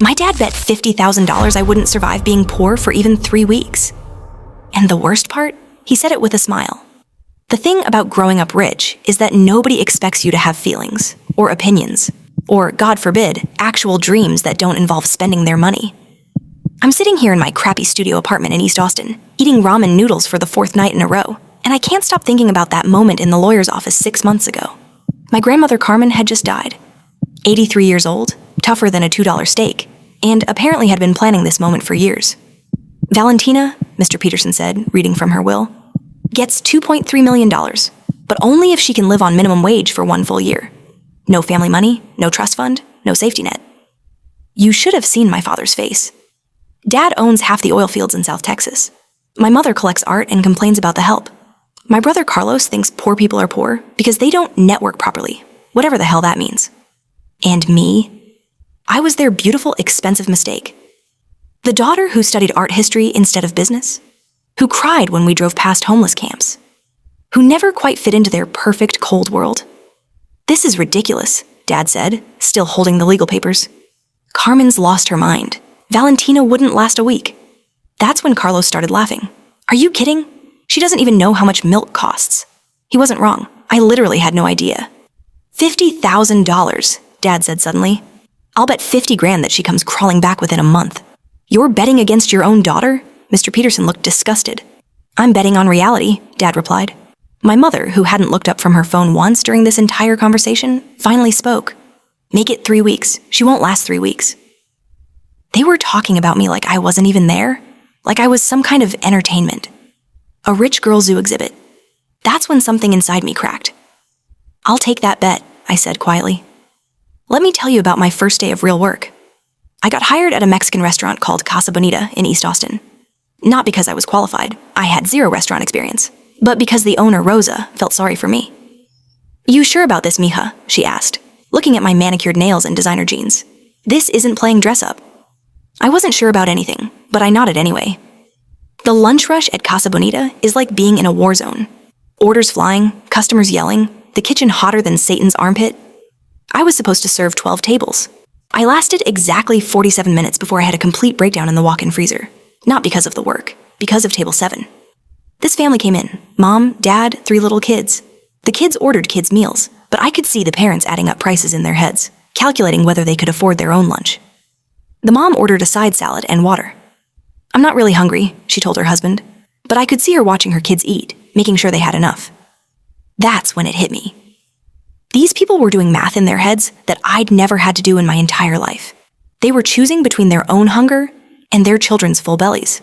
My dad bet $50,000 I wouldn't survive being poor for even 3 weeks. And the worst part? He said it with a smile. The thing about growing up rich is that nobody expects you to have feelings, or opinions, or, God forbid, actual dreams that don't involve spending their money. I'm sitting here in my crappy studio apartment in East Austin, eating ramen noodles for the 4th night in a row, and I can't stop thinking about that moment in the lawyer's office 6 months ago. My grandmother Carmen had just died. 83 years old, tougher than a $2 steak, and apparently had been planning this moment for years. Valentina, Mr. Peterson said, reading from her will, gets $2.3 million, but only if she can live on minimum wage for 1 full year. No family money, no trust fund, no safety net. You should have seen my father's face. Dad owns half the oil fields in South Texas. My mother collects art and complains about the help. My brother Carlos thinks poor people are poor because they don't network properly, whatever the hell that means. And me? I was their beautiful, expensive mistake. The daughter who studied art history instead of business, who cried when we drove past homeless camps, who never quite fit into their perfect cold world. This is ridiculous, Dad said, still holding the legal papers. Carmen's lost her mind. Valentina wouldn't last a week. That's when Carlos started laughing. Are you kidding? She doesn't even know how much milk costs. He wasn't wrong. I literally had no idea. $50,000, Dad said suddenly. I'll bet 50 grand that she comes crawling back within a month. You're betting against your own daughter? Mr. Peterson looked disgusted. I'm betting on reality, Dad replied. My mother, who hadn't looked up from her phone once during this entire conversation, finally spoke. Make it 3 weeks. She won't last 3 weeks. They were talking about me like I wasn't even there, like I was some kind of entertainment. A rich girl zoo exhibit. That's when something inside me cracked. I'll take that bet, I said quietly. Let me tell you about my first day of real work. I got hired at a Mexican restaurant called Casa Bonita in East Austin. Not because I was qualified, I had 0 restaurant experience, but because the owner, Rosa, felt sorry for me. You sure about this, mija? She asked, looking at my manicured nails and designer jeans. This isn't playing dress up. I wasn't sure about anything, but I nodded anyway. The lunch rush at Casa Bonita is like being in a war zone. Orders flying, customers yelling, the kitchen hotter than Satan's armpit. I was supposed to serve 12 tables. I lasted exactly 47 minutes before I had a complete breakdown in the walk-in freezer. Not because of the work, because of table 7. This family came in. Mom, Dad, 3 little kids. The kids ordered kids' meals, but I could see the parents adding up prices in their heads, calculating whether they could afford their own lunch. The mom ordered a side salad and water. I'm not really hungry, she told her husband, but I could see her watching her kids eat, making sure they had enough. That's when it hit me. These people were doing math in their heads that I'd never had to do in my entire life. They were choosing between their own hunger and their children's full bellies.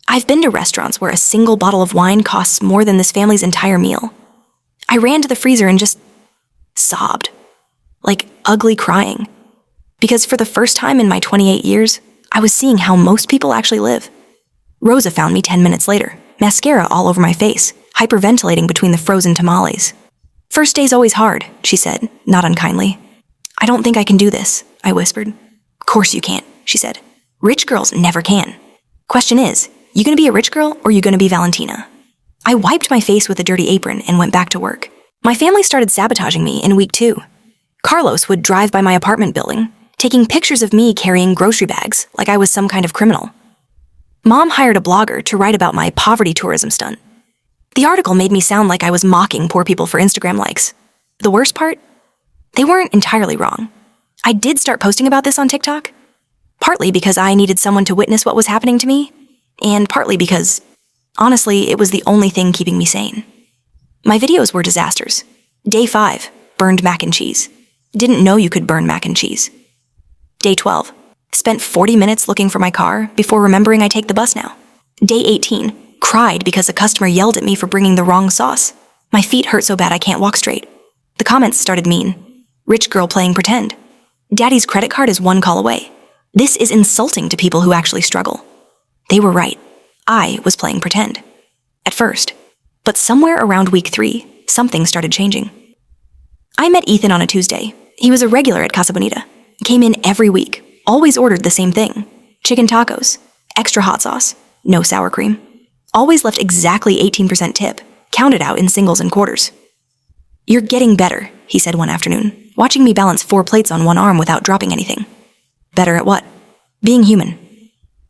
I've been to restaurants where a single bottle of wine costs more than this family's entire meal. I ran to the freezer and just sobbed, like ugly crying. Because for the first time in my 28 years, I was seeing how most people actually live. Rosa found me 10 minutes later, mascara all over my face, hyperventilating between the frozen tamales. First day's always hard, she said, not unkindly. I don't think I can do this, I whispered. Course you can't, she said. Rich girls never can. Question is, you gonna be a rich girl or you gonna be Valentina? I wiped my face with a dirty apron and went back to work. My family started sabotaging me in week 2. Carlos would drive by my apartment building, taking pictures of me carrying grocery bags like I was some kind of criminal. Mom hired a blogger to write about my poverty tourism stunt. The article made me sound like I was mocking poor people for Instagram likes. The worst part? They weren't entirely wrong. I did start posting about this on TikTok, partly because I needed someone to witness what was happening to me, and partly because, honestly, it was the only thing keeping me sane. My videos were disasters. Day 5, burned mac and cheese. Didn't know you could burn mac and cheese. Day 12, spent 40 minutes looking for my car before remembering I take the bus now. Day 18, cried because a customer yelled at me for bringing the wrong sauce. My feet hurt so bad I can't walk straight. The comments started mean. Rich girl playing pretend. Daddy's credit card is 1 call away. This is insulting to people who actually struggle. They were right. I was playing pretend. At first. But somewhere around week 3, something started changing. I met Ethan on a Tuesday. He was a regular at Casa Bonita. Came in every week, always ordered the same thing. Chicken tacos, extra hot sauce, no sour cream. Always left exactly 18% tip, counted out in singles and quarters. You're getting better, he said one afternoon, watching me balance 4 plates on one arm without dropping anything. Better at what? Being human.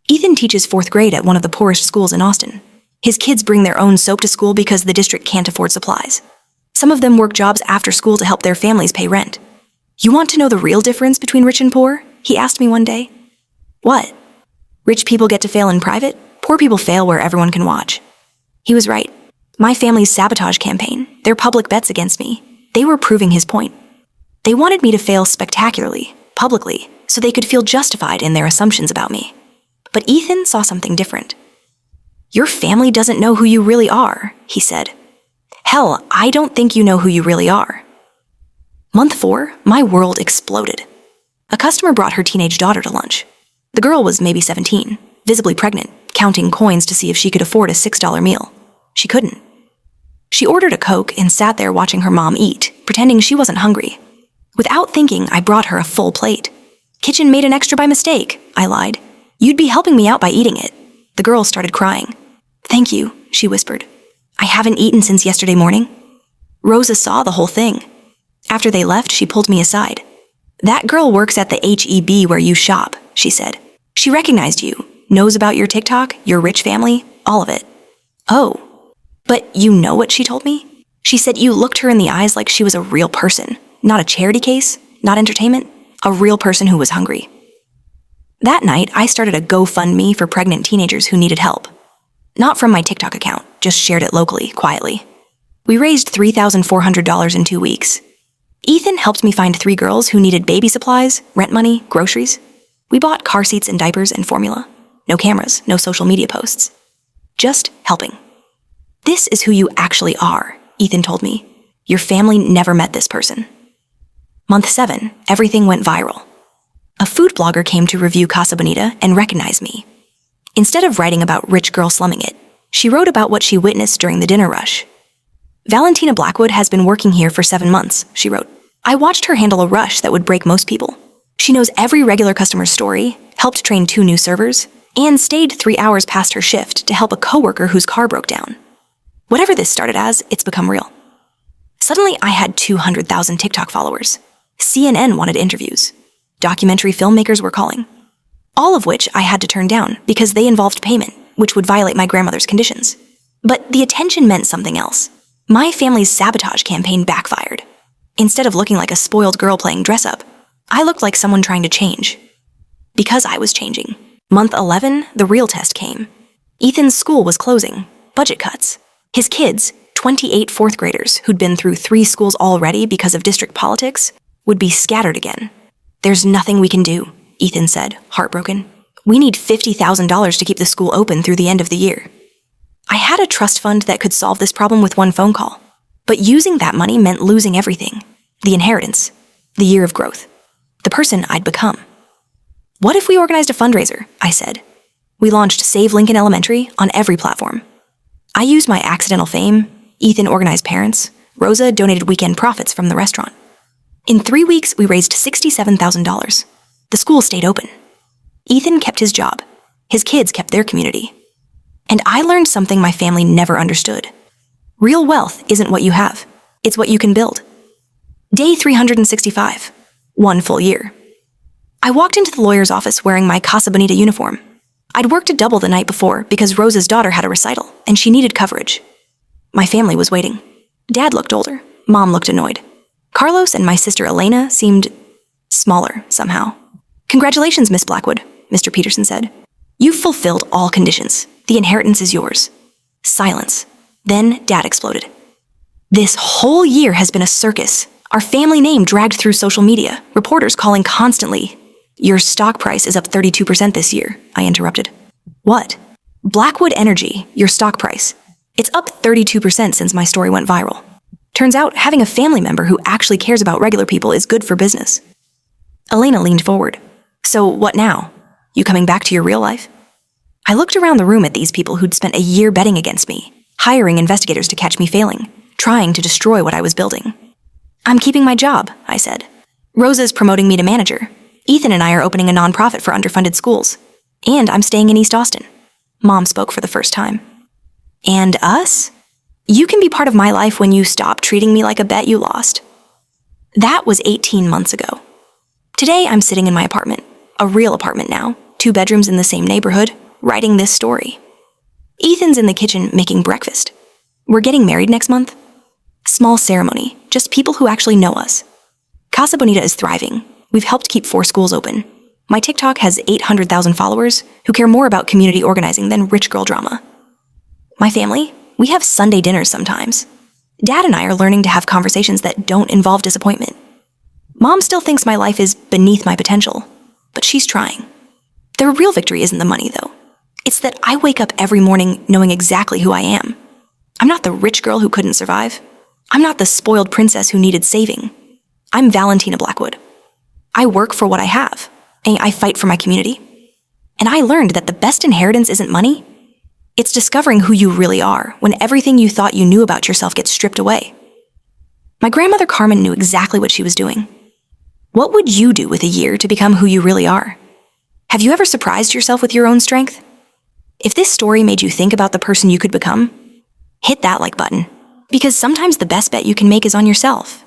Ethan teaches 4th grade at one of the poorest schools in Austin. His kids bring their own soap to school because the district can't afford supplies. Some of them work jobs after school to help their families pay rent. You want to know the real difference between rich and poor? He asked me one day. What? Rich people get to fail in private, poor people fail where everyone can watch. He was right. My family's sabotage campaign, their public bets against me, they were proving his point. They wanted me to fail spectacularly, publicly, so they could feel justified in their assumptions about me. But Ethan saw something different. Your family doesn't know who you really are, he said. Hell, I don't think you know who you really are. Month 4, my world exploded. A customer brought her teenage daughter to lunch. The girl was maybe 17, visibly pregnant, counting coins to see if she could afford a $6 meal. She couldn't. She ordered a Coke and sat there watching her mom eat, pretending she wasn't hungry. Without thinking, I brought her a full plate. Kitchen made an extra by mistake, I lied. You'd be helping me out by eating it. The girl started crying. Thank you, she whispered. I haven't eaten since yesterday morning. Rosa saw the whole thing. After they left, she pulled me aside. That girl works at the H-E-B where you shop, she said. She recognized you, knows about your TikTok, your rich family, all of it. Oh, but you know what she told me? She said you looked her in the eyes like she was a real person, not a charity case, not entertainment, a real person who was hungry. That night, I started a GoFundMe for pregnant teenagers who needed help. Not from my TikTok account, just shared it locally, quietly. We raised $3,400 in 2 weeks. Ethan helped me find 3 girls who needed baby supplies, rent money, groceries. We bought car seats and diapers and formula. No cameras, no social media posts. Just helping. This is who you actually are, Ethan told me. Your family never met this person. Month 7, everything went viral. A food blogger came to review Casa Bonita and recognized me. Instead of writing about rich girl slumming it, she wrote about what she witnessed during the dinner rush. Valentina Blackwood has been working here for 7 months, she wrote. I watched her handle a rush that would break most people. She knows every regular customer's story, helped train 2 new servers, and stayed 3 hours past her shift to help a coworker whose car broke down. Whatever this started as, it's become real. Suddenly, I had 200,000 TikTok followers. CNN wanted interviews. Documentary filmmakers were calling. All of which I had to turn down because they involved payment, which would violate my grandmother's conditions. But the attention meant something else. My family's sabotage campaign backfired. Instead of looking like a spoiled girl playing dress-up, I looked like someone trying to change. Because I was changing. Month 11, the real test came. Ethan's school was closing. Budget cuts. His kids, 28 4th graders who'd been through 3 schools already because of district politics, would be scattered again. There's nothing we can do, Ethan said, heartbroken. We need $50,000 to keep the school open through the end of the year. I had a trust fund that could solve this problem with 1 phone call. But using that money meant losing everything. The inheritance. The year of growth. The person I'd become. What if we organized a fundraiser? I said. We launched Save Lincoln Elementary on every platform. I used my accidental fame. Ethan organized parents. Rosa donated weekend profits from the restaurant. In 3 weeks, we raised $67,000. The school stayed open. Ethan kept his job. His kids kept their community. And I learned something my family never understood. Real wealth isn't what you have. It's what you can build. Day 365. 1 full year. I walked into the lawyer's office wearing my Casa Bonita uniform. I'd worked a double the night before because Rosa's daughter had a recital, and she needed coverage. My family was waiting. Dad looked older. Mom looked annoyed. Carlos and my sister Elena seemed smaller somehow. Congratulations, Miss Blackwood, Mr. Peterson said. You've fulfilled all conditions. The inheritance is yours. Silence. Then Dad exploded. This whole year has been a circus. Our family name dragged through social media, reporters calling constantly. Your stock price is up 32% this year, I interrupted. What? Blackwood Energy, your stock price. It's up 32% since my story went viral. Turns out having a family member who actually cares about regular people is good for business. Elena leaned forward. So what now? You coming back to your real life? I looked around the room at these people who'd spent a year betting against me, hiring investigators to catch me failing, trying to destroy what I was building. I'm keeping my job, I said. Rosa's promoting me to manager. Ethan and I are opening a nonprofit for underfunded schools. And I'm staying in East Austin. Mom spoke for the first time. And us? You can be part of my life when you stop treating me like a bet you lost. That was 18 months ago. Today, I'm sitting in my apartment. a real apartment now, 2 bedrooms in the same neighborhood, writing this story. Ethan's in the kitchen making breakfast. We're getting married next month. Small ceremony, just people who actually know us. Casa Bonita is thriving. We've helped keep 4 schools open. My TikTok has 800,000 followers who care more about community organizing than rich girl drama. My family, we have Sunday dinners sometimes. Dad and I are learning to have conversations that don't involve disappointment. Mom still thinks my life is beneath my potential, but she's trying. The real victory isn't the money, though. It's that I wake up every morning knowing exactly who I am. I'm not the rich girl who couldn't survive. I'm not the spoiled princess who needed saving. I'm Valentina Blackwood. I work for what I have, and I fight for my community. And I learned that the best inheritance isn't money. It's discovering who you really are when everything you thought you knew about yourself gets stripped away. My grandmother Carmen knew exactly what she was doing. What would you do with a year to become who you really are? Have you ever surprised yourself with your own strength? If this story made you think about the person you could become, hit that like button, because sometimes the best bet you can make is on yourself.